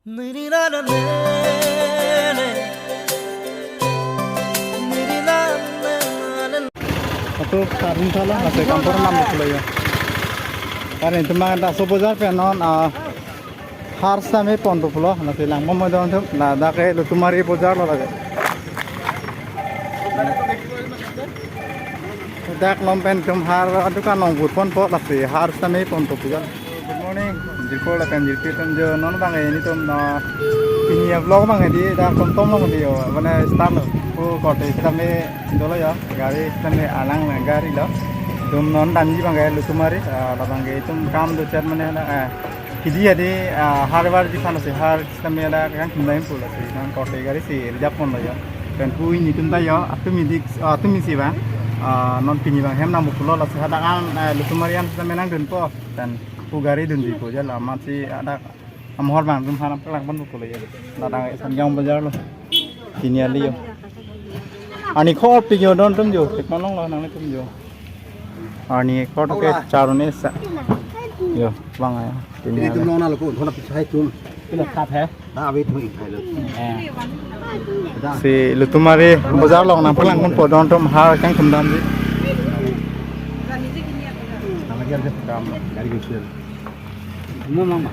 Atau karin salah masih kantor nam betul ya. Karena itu mah ada sebozar penon harus sampai pondok pulau nanti lang mau dong tuh nada kayak lu tumari bozar lo lagi. Dak lompen tum har adu kan nonggut pon pot lagi harus sampai pondok pulau. Good morning. Jiko lah kan jiko kan jo non bang ini tum ini ya vlog bang ini dak tom lo dia mana start lo. Kote kami dulu ya gari kami alang gari lo. Tum non danji bang lu tumari labang itu kam do chat mana ada kidi ada harbar di sana sih har kami ada kan kembali pulang sih non kote gari sih rejak pun lo ya. Dan kui ini tum tayo atu misi bang non pini bang hem namu pulau lah sih ada kan lu tumari yang kami nang dun po dan gari dun di po je lama sih ada amhor bang tum hanap pelang pun pulau ya. Ladang sanjang bazar lo. Kini ali yo. Ani kau pergi orang tu jo, teknologi lah nang tu jo. Ani kau tu ke carone sa, yo, bang ya. Ini tu nong nalar pun, thona pisah tu. Kita khat hai. Dah awet tu ikut lo. Si lu tumari bazar long nang pelang pun podon tu har kang kemdan si. Nama dia kam dari Gusir. Mama.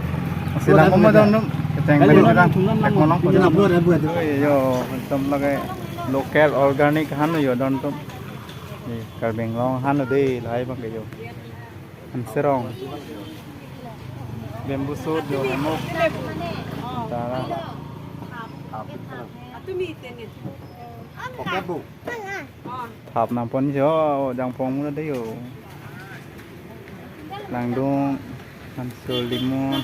Si lang mama don tu, keteng beri orang teknologi pun. Apa ada buat? Yo, macam lagi. Local organic han yo don tum ni karbeng long han de lai bang yo han serong bambu sud yo mo tara Oke bu. thap nam pon jo jang pong mu de yo langdung han sul limun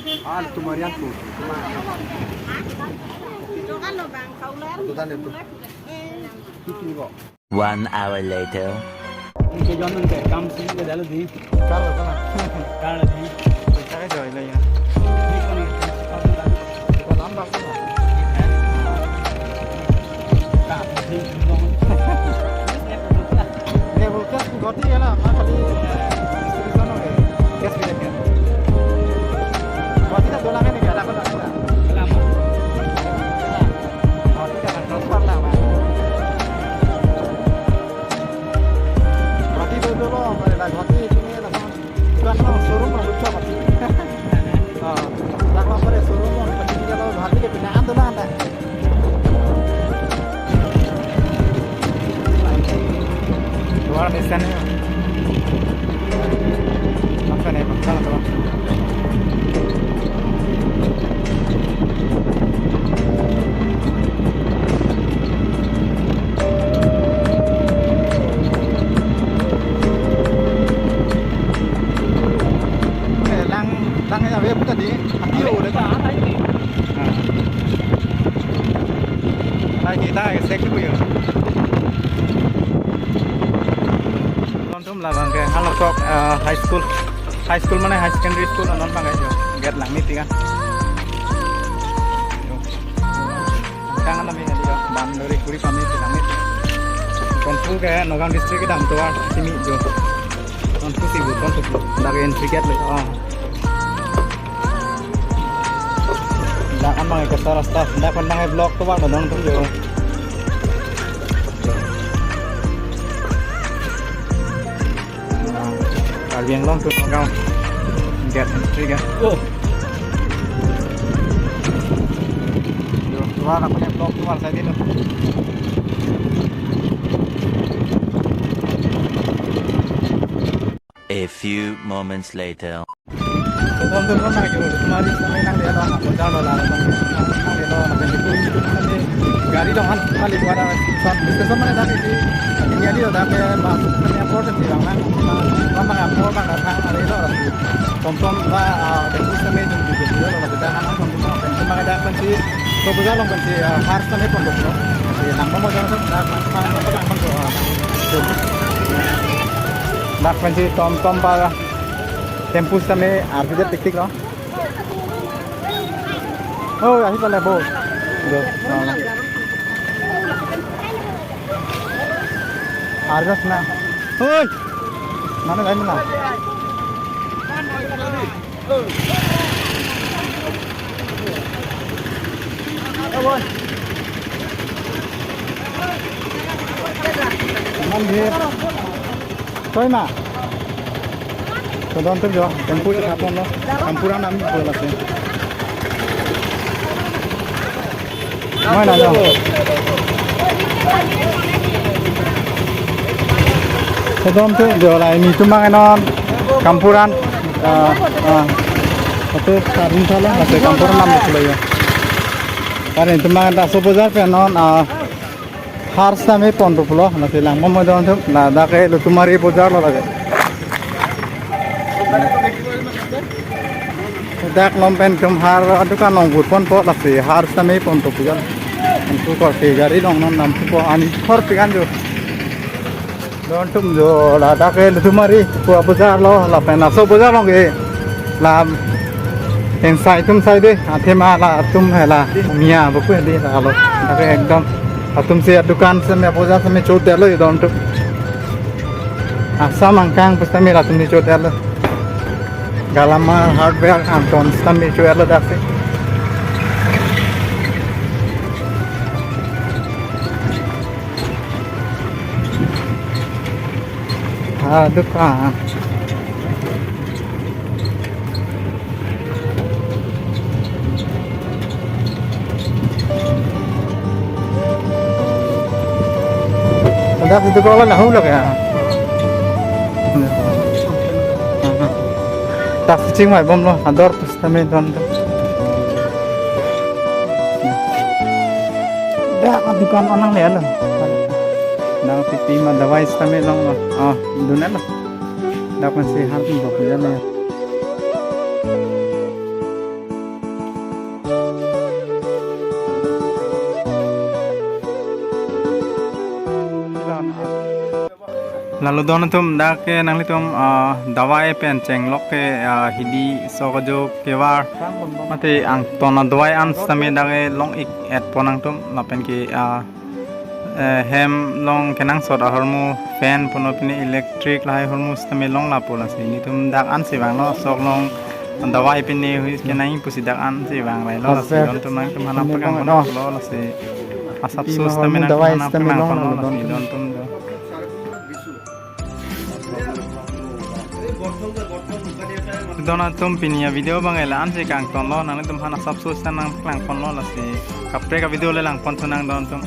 Tu Marian tu. Tu tan itu. 1 hour later. Ini jangan ke kam sini ke dalam di. kalau sana Kalau di. kita ke joy lai ya Ini kan ko lambak sana tak di nong. ne bukan ku goti ya lah kali istri sana ke kes ke ke goti tak dolangan ni ada kan ada Lama. goti tak transfer lah dulu mereka goti ini lah kan showroom lah lucu banget dah lah pada showroom lah pasti kalau hati ke pindahan tu lah anda luar biasa ni apa ni masalah tu Langnya web tadi, hati udah tak ada ini. Lagi kita sek dulu ya. Nonton lah bang ke Halokok high school mana high secondary school nonton bang aja. Get lang ni tiga. Kangen lami ni dia, bang dari kuri kami tiga ni. Konfu ke Nogam district ke dalam tuar sini jo. Konfu sih bukan konfu dari entry gate le. Ang mga kasara-staff, dapat mga vlog to ba nang tum yo. Kalian long tu kau get trigger. Yo, tuan aku ni vlog tuan saya ni. A few moments later. Tonton kan lagi tu, kemarin sampai nang dia dong, aku jalan lah, nang dia dong, nang dia pun itu sampai gari dong kan, kali gua ada diskus mana dah ni, ini dia dah ke masuk ke airport sih, bang, lama airport bang datang ada itu, tonton lah, diskus sampai jumpa juga, kalau kita nang tonton, cuma ada kunci, tu berjalan kunci, harus sampai pun betul, nang mau jalan tu, dah pun tu, dah kunci tom pada Tempus sampai artinya tik-tik loh. Oh, ahi pala bo. Go. Argas na. Hoy. Mana lain mana? มันเทช่วยมาตัวดอนตึ้งเดียวเต็มพูดครับผมเนาะทำพูดน้ำเปิดละสิไม่นานแล้วตัวดอนตึ้งเดียวอะไรมีจุ่มบ้างไอ้นอนคำพูดนั้นitu karin salah masih kampur nam betul ya karin itu mah dah sebujur penon harus kami pondok pulau nanti lang mau modal tu nah dah kayak lu tumari pujar lo lagi dah lompen kemhar aduh kan nonggut pon po lagi harus kami pondok pujar itu kau tigari dong non nam tu ani hor pikan jo don tum jo lah dah kayak lu tumari pujar lo lah pena sebujur lo ge lah yang saya tum saya deh, tema lah tum hela mia buku ini kalau tapi ekdom tum siap dukan sama puja sama cotel lo itu untuk asam angkang pasti mila tum di cotel lo galama hardware anton sama cotel lo dah sih dukan dah itu kalau lah hulak ya tak cing mai bom lo ador pasti don dah dukan orang lihat lo dah pipi mah dawai istame long lo dunia lo dah masih harus bekerja lo ya lalu dono tum dah ke nangli tum dawai pen ceng lok ke hidi sokojo kewar mati ang tona dawai an stame dah ke long ik et ponang tum lapen ki hem long kenang sot hormu fan pono pini electric lai hormu stame long la pola si ni tum dak an si bang lo sok long dawai pini huis kenang pusi dak an si bang lai lo si don tum nang tum hanap pegang pono lo si asap sus stame nang hanap pegang pono lo si don tum dona tum pinia video bangela an se kang ton lo nang tum hana subsus nang lang pon lo la se kapre ka video le lang pon tunang don tum